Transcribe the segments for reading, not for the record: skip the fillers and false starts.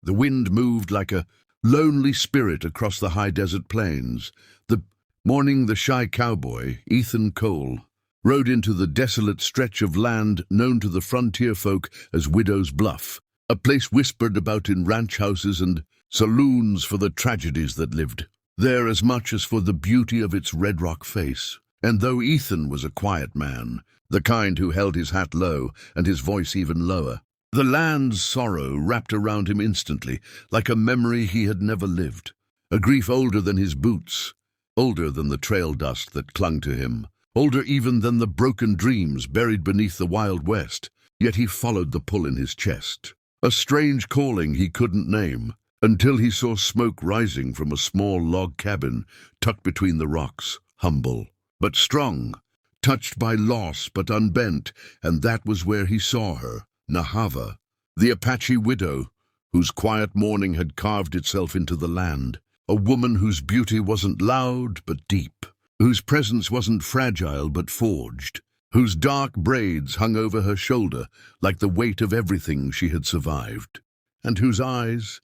The wind moved like a lonely spirit across the high desert plains. The morning the shy cowboy, Ethan Cole, rode into the desolate stretch of land known to the frontier folk as Widow's Bluff, a place whispered about in ranch houses and saloons for the tragedies that lived there as much as for the beauty of its red rock face. And though Ethan was a quiet man, the kind who held his hat low and his voice even lower, the land's sorrow wrapped around him instantly, like a memory he had never lived, a grief older than his boots, older than the trail dust that clung to him, older even than the broken dreams buried beneath the Wild West. Yet he followed the pull in his chest, a strange calling he couldn't name, until he saw smoke rising from a small log cabin tucked between the rocks, humble but strong, touched by loss but unbent, and that was where he saw her, Nahava, the Apache widow, whose quiet mourning had carved itself into the land, a woman whose beauty wasn't loud but deep, whose presence wasn't fragile but forged, whose dark braids hung over her shoulder like the weight of everything she had survived, and whose eyes,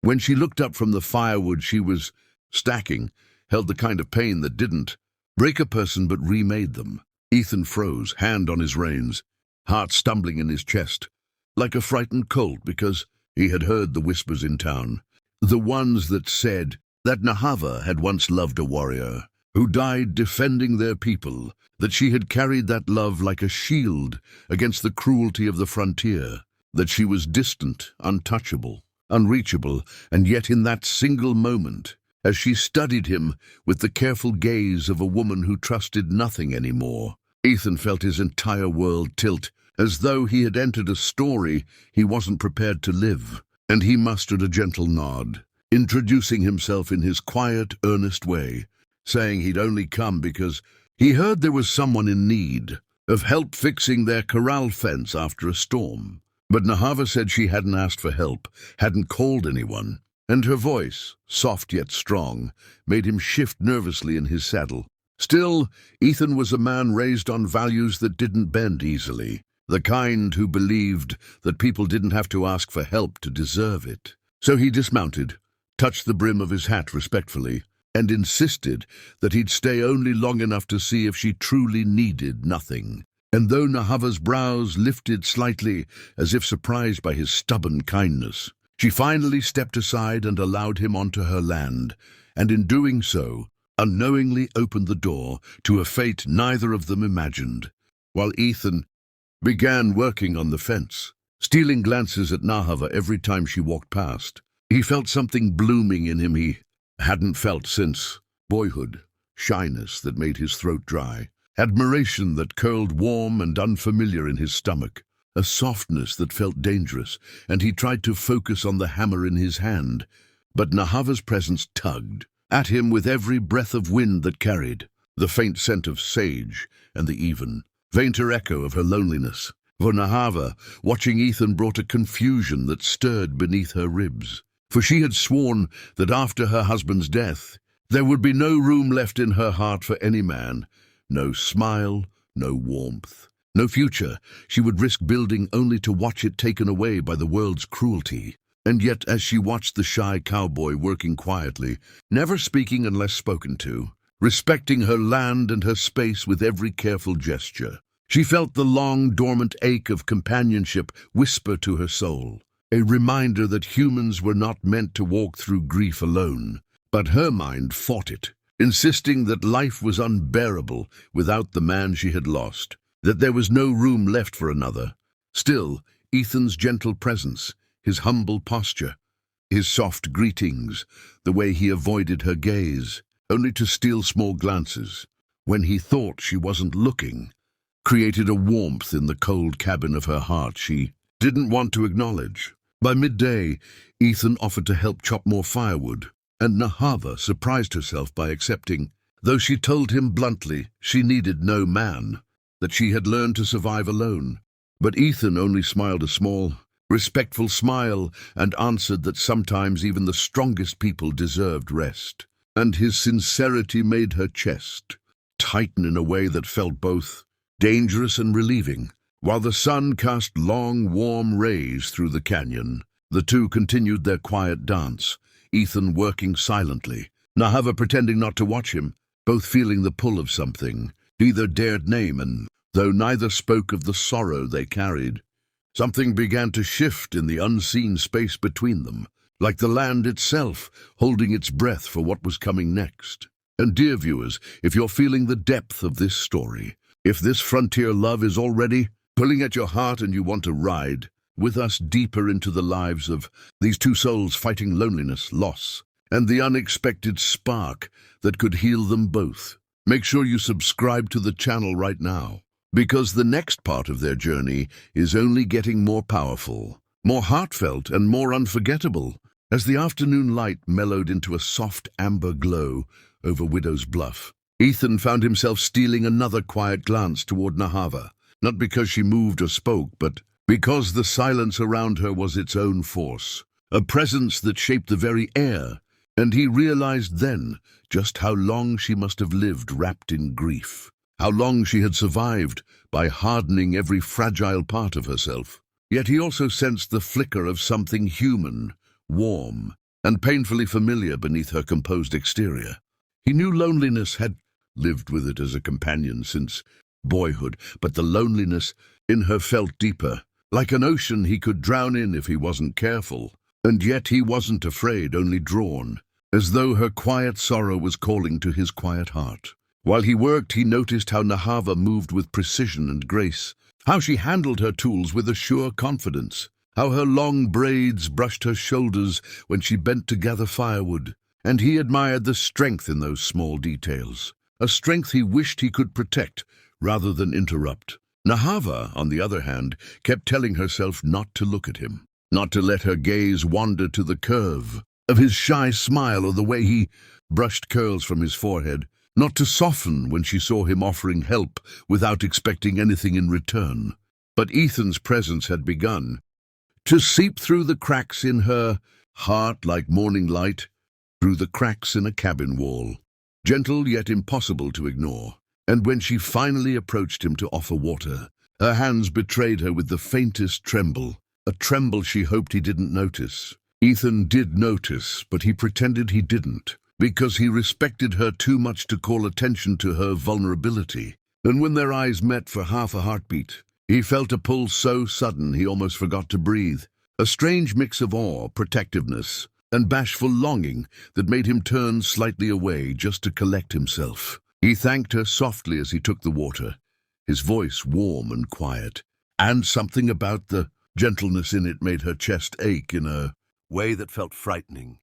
when she looked up from the firewood she was stacking, held the kind of pain that didn't break a person but remade them. Ethan froze, hand on his reins, heart stumbling in his chest, like a frightened colt, because he had heard the whispers in town, the ones that said that Nahava had once loved a warrior who died defending their people, that she had carried that love like a shield against the cruelty of the frontier, that she was distant, untouchable, unreachable, and yet in that single moment, as she studied him with the careful gaze of a woman who trusted nothing anymore, Ethan felt his entire world tilt, as though he had entered a story he wasn't prepared to live, and he mustered a gentle nod, introducing himself in his quiet, earnest way, saying he'd only come because he heard there was someone in need of help fixing their corral fence after a storm. But Nahava said she hadn't asked for help, hadn't called anyone, and her voice, soft yet strong, made him shift nervously in his saddle. Still, Ethan was a man raised on values that didn't bend easily, the kind who believed that people didn't have to ask for help to deserve it. So he dismounted, touched the brim of his hat respectfully, and insisted that he'd stay only long enough to see if she truly needed nothing. And though Nahava's brows lifted slightly, as if surprised by his stubborn kindness, she finally stepped aside and allowed him onto her land, and in doing so, unknowingly opened the door to a fate neither of them imagined, while Ethan began working on the fence, stealing glances at Nahava every time she walked past. He felt something blooming in him he hadn't felt since boyhood, shyness that made his throat dry, admiration that curled warm and unfamiliar in his stomach, a softness that felt dangerous, and he tried to focus on the hammer in his hand, but Nahava's presence tugged at him with every breath of wind that carried, the faint scent of sage and the even, fainter echo of her loneliness. For Nahava, watching Ethan brought a confusion that stirred beneath her ribs, for she had sworn that after her husband's death, there would be no room left in her heart for any man, no smile, no warmth, no future she would risk building only to watch it taken away by the world's cruelty. And yet, as she watched the shy cowboy working quietly, never speaking unless spoken to, respecting her land and her space with every careful gesture, she felt the long, dormant ache of companionship whisper to her soul, a reminder that humans were not meant to walk through grief alone. But her mind fought it, insisting that life was unbearable without the man she had lost, that there was no room left for another. Still, Ethan's gentle presence, his humble posture, his soft greetings, the way he avoided her gaze, only to steal small glances, when he thought she wasn't looking, created a warmth in the cold cabin of her heart she didn't want to acknowledge. By midday, Ethan offered to help chop more firewood, and Nahava surprised herself by accepting, though she told him bluntly she needed no man, that she had learned to survive alone. But Ethan only smiled a small, respectful smile and answered that sometimes even the strongest people deserved rest. And his sincerity made her chest tighten in a way that felt both dangerous and relieving. While the sun cast long, warm rays through the canyon, The two continued their quiet dance, Ethan working silently, Nahava pretending not to watch him, both feeling the pull of something neither dared name, and though neither spoke of the sorrow they carried. Something began to shift in the unseen space between them, like the land itself holding its breath for what was coming next. And dear viewers, if you're feeling the depth of this story, if this frontier love is already pulling at your heart and you want to ride with us deeper into the lives of these two souls fighting loneliness, loss, and the unexpected spark that could heal them both, make sure you subscribe to the channel right now, because the next part of their journey is only getting more powerful, more heartfelt, and more unforgettable. As the afternoon light mellowed into a soft amber glow over Widow's Bluff, Ethan found himself stealing another quiet glance toward Nahava, not because she moved or spoke, but because the silence around her was its own force, a presence that shaped the very air, and he realized then just how long she must have lived wrapped in grief, how long she had survived by hardening every fragile part of herself. Yet he also sensed the flicker of something human, warm, and painfully familiar beneath her composed exterior. He knew loneliness, had lived with it as a companion since boyhood, but the loneliness in her felt deeper, like an ocean he could drown in if he wasn't careful. And yet he wasn't afraid, only drawn, as though her quiet sorrow was calling to his quiet heart. While he worked, he noticed how Nahava moved with precision and grace, how she handled her tools with a sure confidence, how her long braids brushed her shoulders when she bent to gather firewood, and he admired the strength in those small details, a strength he wished he could protect rather than interrupt. Nahava, on the other hand, kept telling herself not to look at him, not to let her gaze wander to the curve of his shy smile or the way he brushed curls from his forehead, not to soften when she saw him offering help without expecting anything in return. But Ethan's presence had begun to seep through the cracks in her heart like morning light through the cracks in a cabin wall, gentle yet impossible to ignore. And when she finally approached him to offer water, her hands betrayed her with the faintest tremble, a tremble she hoped he didn't notice. Ethan did notice, but he pretended he didn't, because he respected her too much to call attention to her vulnerability. And when their eyes met for half a heartbeat, he felt a pull so sudden he almost forgot to breathe, a strange mix of awe, protectiveness, and bashful longing that made him turn slightly away just to collect himself. He thanked her softly as he took the water, his voice warm and quiet, and something about the gentleness in it made her chest ache in a way that felt frightening,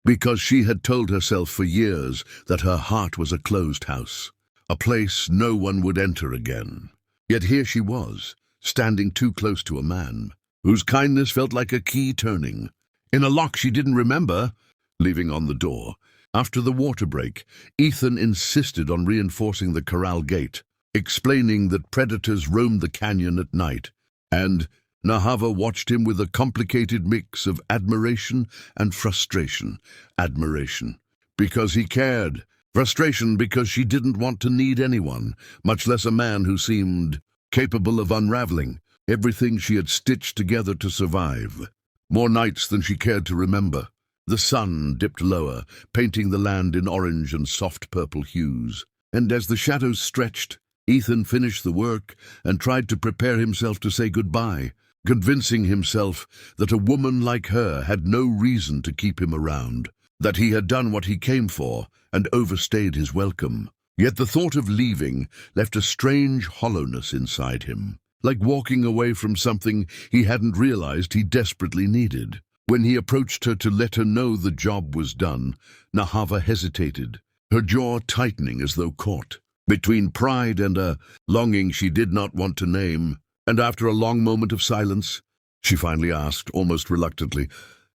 because she had told herself for years that her heart was a closed house, a place no one would enter again. Yet here she was, standing too close to a man whose kindness felt like a key turning in a lock she didn't remember leaving on the door. After the water break, Ethan insisted on reinforcing the corral gate, explaining that predators roamed the canyon at night, and Nahava watched him with a complicated mix of admiration and frustration. Admiration, because he cared. Frustration, because she didn't want to need anyone, much less a man who seemed capable of unraveling everything she had stitched together to survive. More nights than she cared to remember. The sun dipped lower, painting the land in orange and soft purple hues. And as the shadows stretched, Ethan finished the work and tried to prepare himself to say goodbye, convincing himself that a woman like her had no reason to keep him around, that he had done what he came for and overstayed his welcome. Yet the thought of leaving left a strange hollowness inside him, like walking away from something he hadn't realized he desperately needed. When he approached her to let her know the job was done, Nahava hesitated, her jaw tightening as though caught between pride and a longing she did not want to name. And after a long moment of silence, she finally asked, almost reluctantly,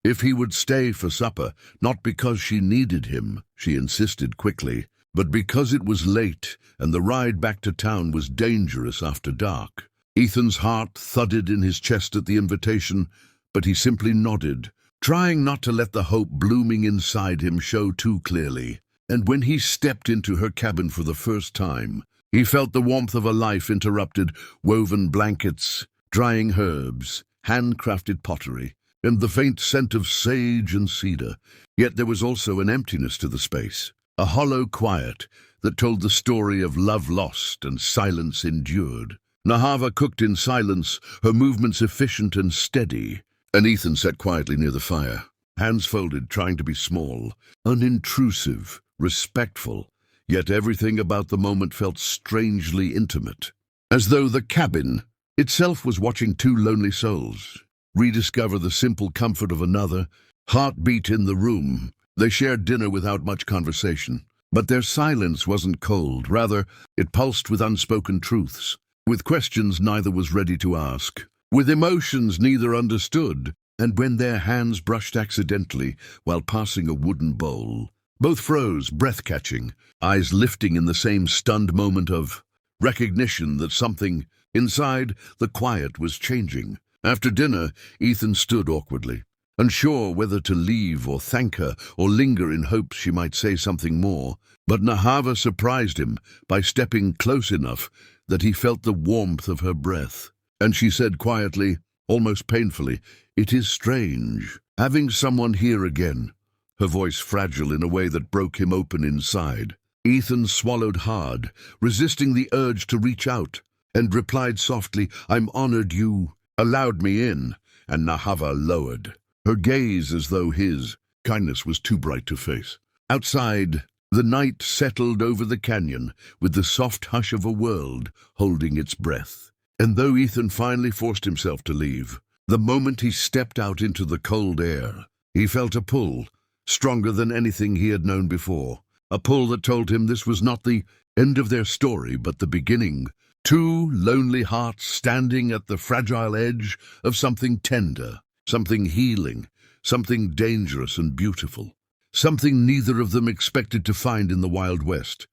if he would stay for supper, not because she needed him, she insisted quickly, but because it was late and the ride back to town was dangerous after dark. Ethan's heart thudded in his chest at the invitation, but he simply nodded, trying not to let the hope blooming inside him show too clearly. And when he stepped into her cabin for the first time, he felt the warmth of a life interrupted, woven blankets, drying herbs, handcrafted pottery, and the faint scent of sage and cedar. Yet there was also an emptiness to the space, a hollow quiet that told the story of love lost and silence endured. Nahava cooked in silence, her movements efficient and steady, and Ethan sat quietly near the fire, hands folded, trying to be small, unintrusive, respectful, yet everything about the moment felt strangely intimate, as though the cabin itself was watching two lonely souls rediscover the simple comfort of another. Heartbeat in the room. They shared dinner without much conversation, but their silence wasn't cold. Rather, it pulsed with unspoken truths, with questions neither was ready to ask, with emotions neither understood. And when their hands brushed accidentally while passing a wooden bowl, both froze, breath-catching, eyes lifting in the same stunned moment of recognition that something inside the quiet was changing. After dinner, Ethan stood awkwardly, unsure whether to leave or thank her or linger in hopes she might say something more. But Nahava surprised him by stepping close enough that he felt the warmth of her breath. And she said quietly, almost painfully, "It is strange, having someone here again," her voice fragile in a way that broke him open inside. Ethan swallowed hard, resisting the urge to reach out, and replied softly, "I'm honored you allowed me in," and Nahava lowered her gaze as though his kindness was too bright to face. Outside, the night settled over the canyon with the soft hush of a world holding its breath. And though Ethan finally forced himself to leave, the moment he stepped out into the cold air, he felt a pull, stronger than anything he had known before. A pull that told him this was not the end of their story, but the beginning. Two lonely hearts standing at the fragile edge of something tender, something healing, something dangerous and beautiful, something neither of them expected to find in the Wild West.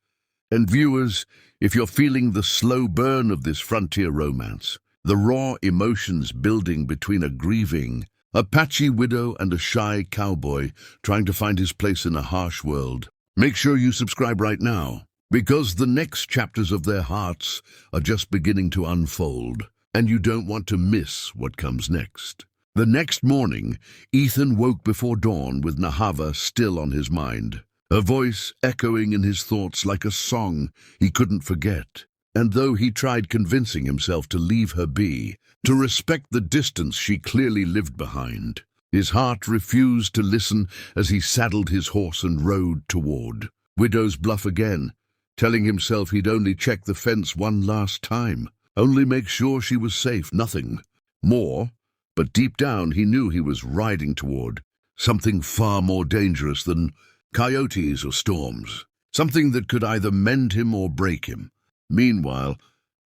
And viewers, if you're feeling the slow burn of this frontier romance, the raw emotions building between a grieving Apache widow and a shy cowboy trying to find his place in a harsh world, make sure you subscribe right now, because the next chapters of their hearts are just beginning to unfold, and you don't want to miss what comes next. The next morning, Ethan woke before dawn with Nahava still on his mind, her voice echoing in his thoughts like a song he couldn't forget. And though he tried convincing himself to leave her be, to respect the distance she clearly lived behind, his heart refused to listen as he saddled his horse and rode toward Widow's Bluff again, telling himself he'd only check the fence one last time, only make sure she was safe, nothing more. But deep down he knew he was riding toward something far more dangerous than coyotes or storms, something that could either mend him or break him. Meanwhile,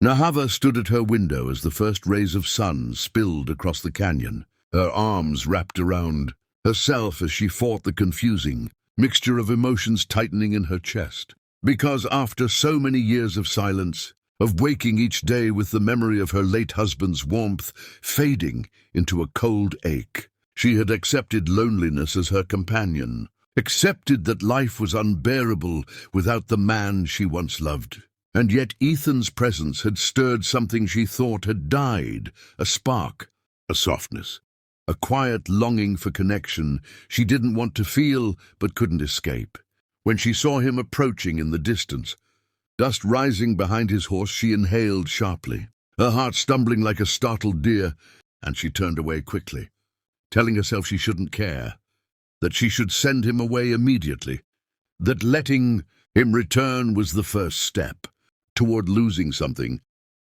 Nahava stood at her window as the first rays of sun spilled across the canyon, her arms wrapped around herself as she fought the confusing mixture of emotions tightening in her chest. Because after so many years of silence, of waking each day with the memory of her late husband's warmth fading into a cold ache, she had accepted loneliness as her companion, accepted that life was unbearable without the man she once loved. And yet Ethan's presence had stirred something she thought had died, a spark, a softness, a quiet longing for connection she didn't want to feel but couldn't escape. When she saw him approaching in the distance, dust rising behind his horse, she inhaled sharply, her heart stumbling like a startled deer, and she turned away quickly, telling herself she shouldn't care, that she should send him away immediately, that letting him return was the first step toward losing something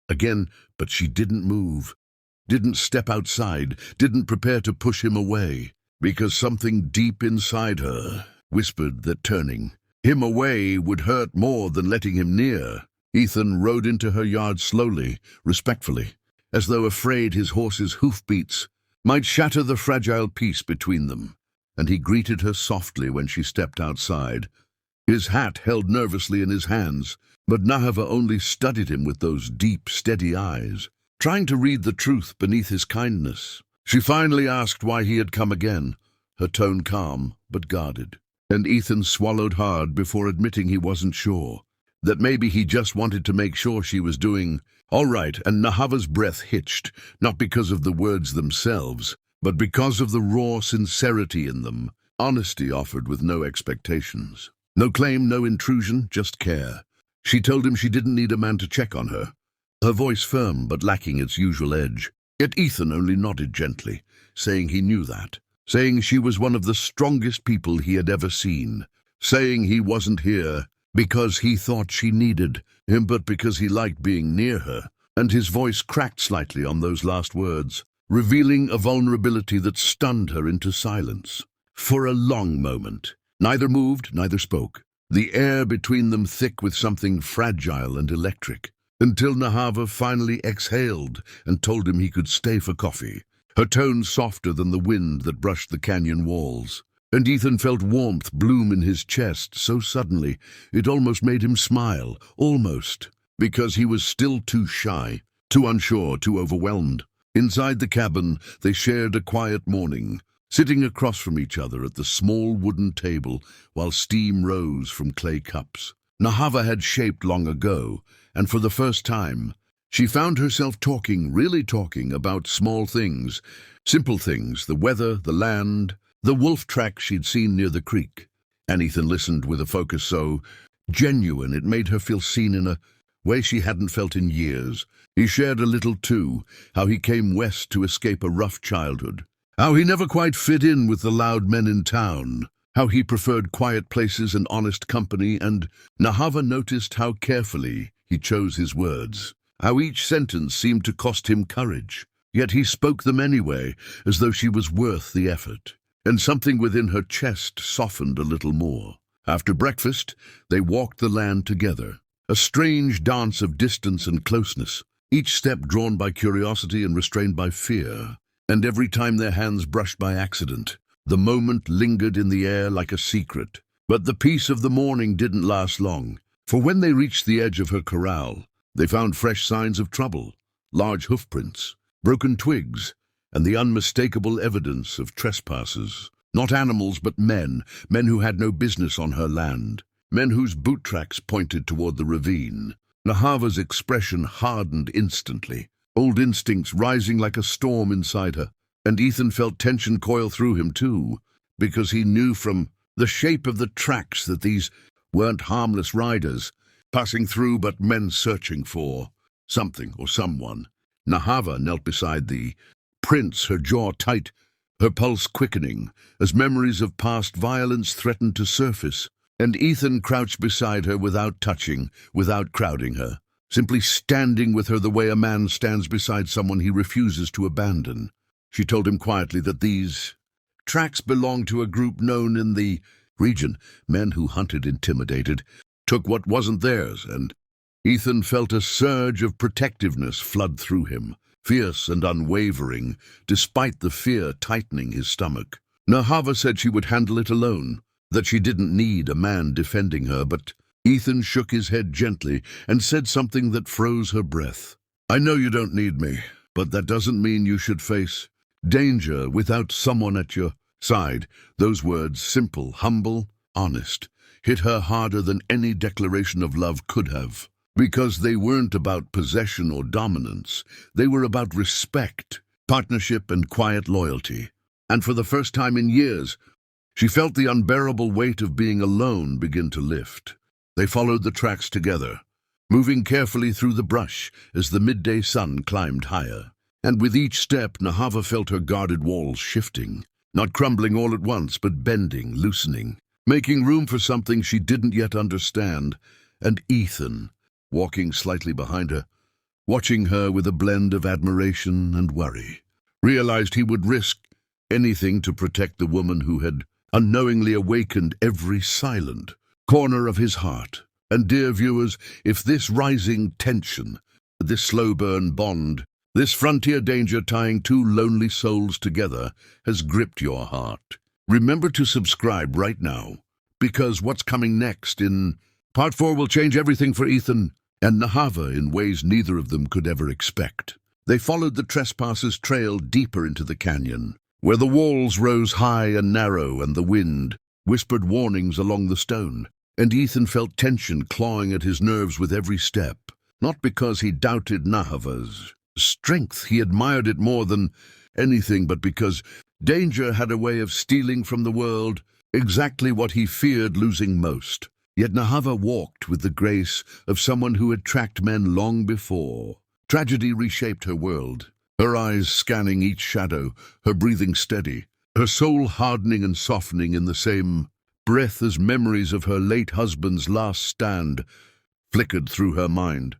again. But she didn't move, didn't step outside, didn't prepare to push him away, because something deep inside her whispered that turning him away would hurt more than letting him near. Ethan rode into her yard slowly, respectfully, as though afraid his horse's hoofbeats might shatter the fragile peace between them, and he greeted her softly when she stepped outside, his hat held nervously in his hands. But Nahava only studied him with those deep, steady eyes, trying to read the truth beneath his kindness. She finally asked why he had come again, her tone calm but guarded. And Ethan swallowed hard before admitting he wasn't sure, that maybe he just wanted to make sure she was doing all right. And Nahava's breath hitched, not because of the words themselves, but because of the raw sincerity in them, honesty offered with no expectations. No claim, no intrusion, just care. She told him she didn't need a man to check on her, her voice firm but lacking its usual edge. Yet Ethan only nodded gently, saying he knew that, saying she was one of the strongest people he had ever seen, saying he wasn't here because he thought she needed him, but because he liked being near her. And his voice cracked slightly on those last words, revealing a vulnerability that stunned her into silence. For a long moment, neither moved, neither spoke, the air between them thick with something fragile and electric, until Nahava finally exhaled and told him he could stay for coffee, her tone softer than the wind that brushed the canyon walls. And Ethan felt warmth bloom in his chest so suddenly it almost made him smile, almost, because he was still too shy, too unsure, too overwhelmed. Inside the cabin, they shared a quiet morning, sitting across from each other at the small wooden table while steam rose from clay cups. Nahava had shaped long ago, and for the first time, she found herself talking, really talking, about small things, simple things, the weather, the land, the wolf track she'd seen near the creek. And Ethan listened with a focus so genuine it made her feel seen in a way she hadn't felt in years. He shared a little too, how he came west to escape a rough childhood, how he never quite fit in with the loud men in town, how he preferred quiet places and honest company, and Nahava noticed how carefully he chose his words, how each sentence seemed to cost him courage, yet he spoke them anyway, as though she was worth the effort. And something within her chest softened a little more. After breakfast, they walked the land together, a strange dance of distance and closeness, each step drawn by curiosity and restrained by fear. And every time their hands brushed by accident, the moment lingered in the air like a secret. But the peace of the morning didn't last long, for when they reached the edge of her corral, they found fresh signs of trouble, large hoofprints, broken twigs, and the unmistakable evidence of trespassers. Not animals, but men who had no business on her land, men whose boot tracks pointed toward the ravine. Nahava's expression hardened instantly, old instincts rising like a storm inside her, and Ethan felt tension coil through him too, because he knew from the shape of the tracks that these weren't harmless riders passing through, but men searching for something or someone. Nahava knelt beside the prints, her jaw tight, her pulse quickening, as memories of past violence threatened to surface. And Ethan crouched beside her without touching, without crowding her, simply standing with her the way a man stands beside someone he refuses to abandon. She told him quietly that these tracks belonged to a group known in the region, men who hunted intimidated, took what wasn't theirs, and Ethan felt a surge of protectiveness flood through him, fierce and unwavering, despite the fear tightening his stomach. Nahava said she would handle it alone, that she didn't need a man defending her, but Ethan shook his head gently and said something that froze her breath. "I know you don't need me, but that doesn't mean you should face danger without someone at your side." Those words, simple, humble, honest, hit her harder than any declaration of love could have. Because they weren't about possession or dominance. They were about respect, partnership, and quiet loyalty. And for the first time in years, she felt the unbearable weight of being alone begin to lift. They followed the tracks together, moving carefully through the brush as the midday sun climbed higher. And with each step, Nahava felt her guarded walls shifting, not crumbling all at once, but bending, loosening, making room for something she didn't yet understand. And Ethan, walking slightly behind her, watching her with a blend of admiration and worry, realized he would risk anything to protect the woman who had unknowingly awakened every silent corner of his heart. And dear viewers, if this rising tension, this slow burn bond, this frontier danger tying two lonely souls together has gripped your heart, remember to subscribe right now, because what's coming next in Part 4 will change everything for Ethan and Nahava in ways neither of them could ever expect. They followed the trespassers' trail deeper into the canyon, where the walls rose high and narrow and the wind whispered warnings along the stone. And Ethan felt tension clawing at his nerves with every step, not because he doubted Nahava's strength. He admired it more than anything but because danger had a way of stealing from the world exactly what he feared losing most. Yet Nahava walked with the grace of someone who had tracked men long before. Tragedy reshaped her world, her eyes scanning each shadow, her breathing steady, her soul hardening and softening in the same breath as memories of her late husband's last stand flickered through her mind,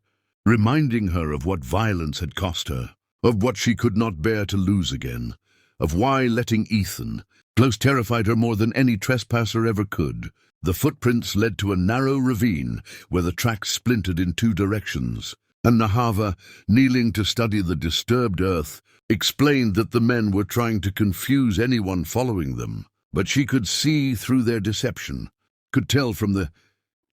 reminding her of what violence had cost her, of what she could not bear to lose again, of why letting Ethan close terrified her more than any trespasser ever could. The footprints led to a narrow ravine where the tracks splintered in two directions, and Nahava, kneeling to study the disturbed earth, explained that the men were trying to confuse anyone following them. But she could see through their deception, could tell from the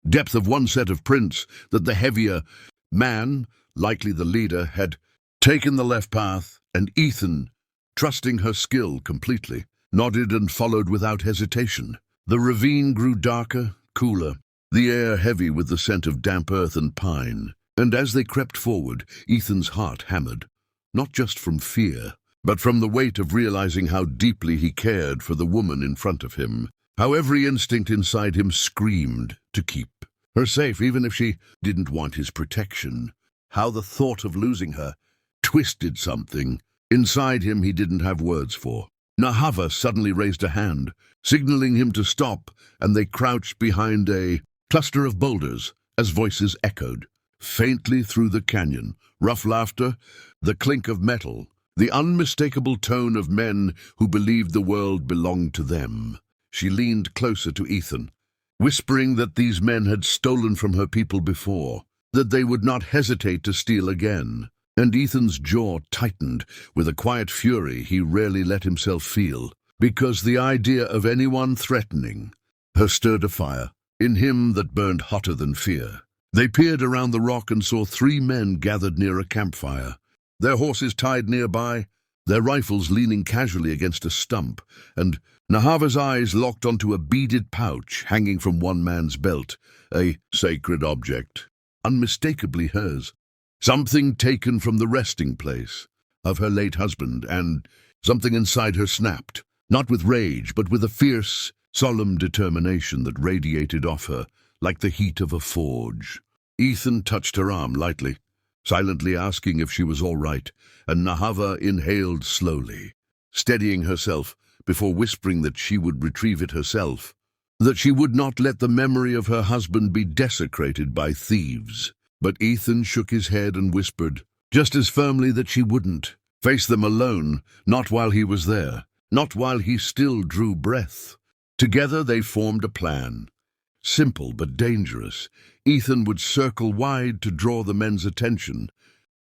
depth of one set of prints that the heavier man, likely the leader, had taken the left path, and Ethan, trusting her skill completely, nodded and followed without hesitation. The ravine grew darker, cooler, the air heavy with the scent of damp earth and pine, and as they crept forward, Ethan's heart hammered, not just from fear, but from the weight of realizing how deeply he cared for the woman in front of him, how every instinct inside him screamed to keep her safe, even if she didn't want his protection, how the thought of losing her twisted something inside him he didn't have words for. Nahava suddenly raised a hand, signaling him to stop, and they crouched behind a cluster of boulders as voices echoed faintly through the canyon. Rough laughter, the clink of metal, the unmistakable tone of men who believed the world belonged to them. She leaned closer to Ethan, whispering that these men had stolen from her people before, that they would not hesitate to steal again. And Ethan's jaw tightened with a quiet fury he rarely let himself feel, because the idea of anyone threatening her stirred a fire in him that burned hotter than fear. They peered around the rock and saw 3 men gathered near a campfire, their horses tied nearby, their rifles leaning casually against a stump, and Nahava's eyes locked onto a beaded pouch hanging from one man's belt, a sacred object, unmistakably hers. Something taken from the resting place of her late husband, and something inside her snapped, not with rage, but with a fierce, solemn determination that radiated off her like the heat of a forge. Ethan touched her arm lightly, silently asking if she was all right, and Nahava inhaled slowly, steadying herself before whispering that she would retrieve it herself, that she would not let the memory of her husband be desecrated by thieves. But Ethan shook his head and whispered, just as firmly, that she wouldn't face them alone, not while he was there, not while he still drew breath. Together they formed a plan. Simple but dangerous. Ethan would circle wide to draw the men's attention,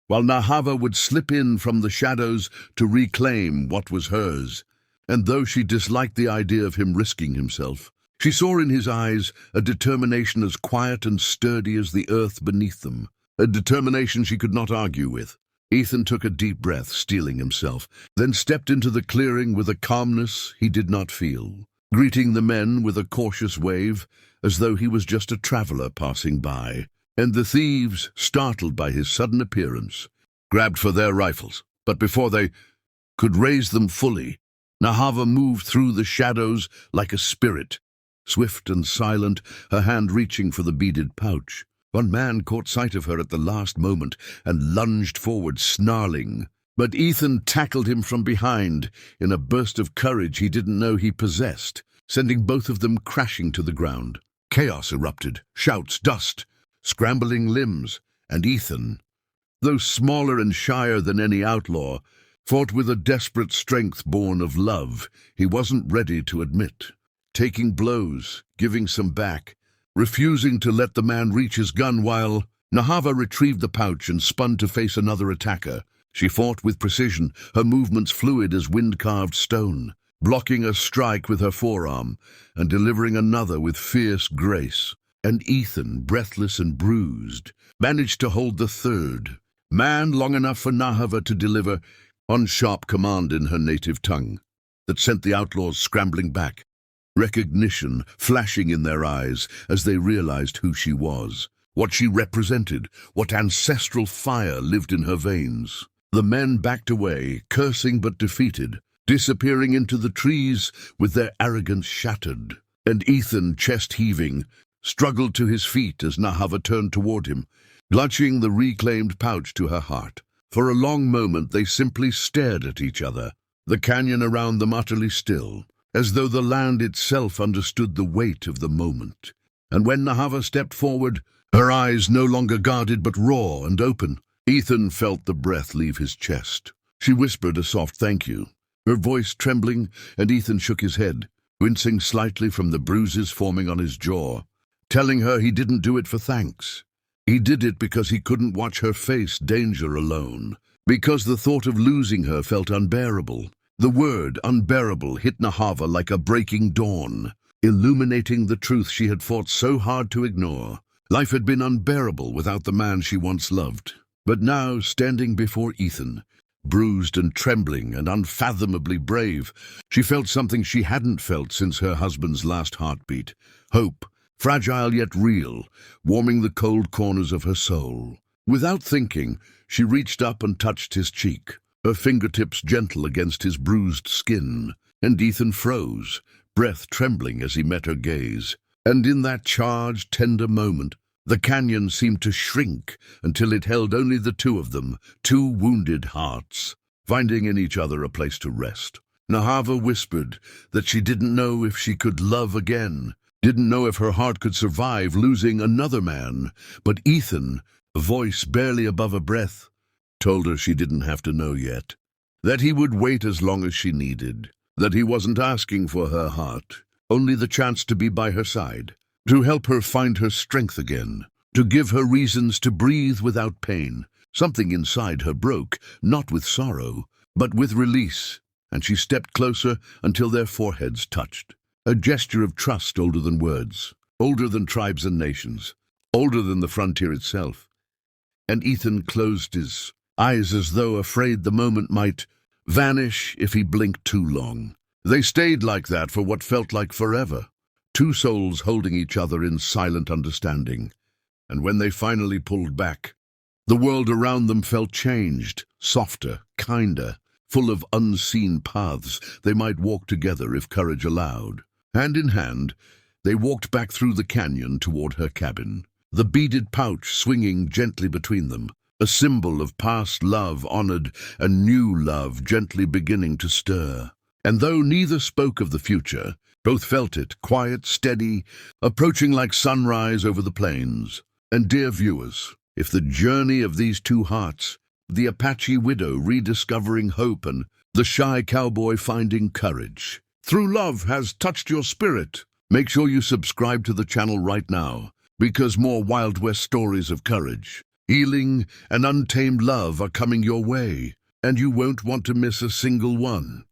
while Nahava would slip in from the shadows to reclaim what was hers. And though she disliked the idea of him risking himself, she saw in his eyes a determination as quiet and sturdy as the earth beneath them, a determination she could not argue with. Ethan took a deep breath, steeling himself, then stepped into the clearing with a calmness he did not feel, greeting the men with a cautious wave, as though he was just a traveler passing by. And the thieves, startled by his sudden appearance, grabbed for their rifles. But before they could raise them fully, Nahava moved through the shadows like a spirit, swift and silent, her hand reaching for the beaded pouch. One man caught sight of her at the last moment and lunged forward, snarling. But Ethan tackled him from behind in a burst of courage he didn't know he possessed, sending both of them crashing to the ground. Chaos erupted, shouts, dust, scrambling limbs, and Ethan, though smaller and shyer than any outlaw, fought with a desperate strength born of love he wasn't ready to admit. Taking blows, giving some back, refusing to let the man reach his gun while Nahava retrieved the pouch and spun to face another attacker. She fought with precision, her movements fluid as wind-carved stone, blocking a strike with her forearm and delivering another with fierce grace. And Ethan, breathless and bruised, managed to hold the third man long enough for Nahava to deliver one sharp command in her native tongue that sent the outlaws scrambling back, recognition flashing in their eyes as they realized who she was, what she represented, what ancestral fire lived in her veins. The men backed away, cursing but defeated, disappearing into the trees with their arrogance shattered. And Ethan, chest heaving, struggled to his feet as Nahava turned toward him, clutching the reclaimed pouch to her heart. For a long moment they simply stared at each other, the canyon around them utterly still, as though the land itself understood the weight of the moment. And when Nahava stepped forward, her eyes no longer guarded but raw and open, Ethan felt the breath leave his chest. She whispered a soft thank you, her voice trembling, and Ethan shook his head, wincing slightly from the bruises forming on his jaw, telling her he didn't do it for thanks. He did it because he couldn't watch her face danger alone, because the thought of losing her felt unbearable. The word unbearable hit Nahava like a breaking dawn, illuminating the truth she had fought so hard to ignore. Life had been unbearable without the man she once loved. But now, standing before Ethan, bruised and trembling and unfathomably brave, she felt something she hadn't felt since her husband's last heartbeat. Hope, fragile yet real, warming the cold corners of her soul. Without thinking, she reached up and touched his cheek, her fingertips gentle against his bruised skin, and Ethan froze, breath trembling as he met her gaze. And in that charged, tender moment, the canyon seemed to shrink until it held only the two of them, two wounded hearts, finding in each other a place to rest. Nahava whispered that she didn't know if she could love again, didn't know if her heart could survive losing another man. But Ethan, a voice barely above a breath, told her she didn't have to know yet, that he would wait as long as she needed, that he wasn't asking for her heart, only the chance to be by her side, to help her find her strength again, to give her reasons to breathe without pain. Something inside her broke, not with sorrow, but with release, and she stepped closer until their foreheads touched. A gesture of trust older than words, older than tribes and nations, older than the frontier itself. And Ethan closed his eyes as though afraid the moment might vanish if he blinked too long. They stayed like that for what felt like forever, two souls holding each other in silent understanding. And when they finally pulled back, the world around them felt changed, softer, kinder, full of unseen paths they might walk together if courage allowed. Hand in hand, they walked back through the canyon toward her cabin, the beaded pouch swinging gently between them, a symbol of past love honored and new love gently beginning to stir. And though neither spoke of the future, both felt it, quiet, steady, approaching like sunrise over the plains. And dear viewers, if the journey of these two hearts, the Apache widow rediscovering hope and the shy cowboy finding courage, through love has touched your spirit, make sure you subscribe to the channel right now, because more Wild West stories of courage, healing, and untamed love are coming your way, and you won't want to miss a single one.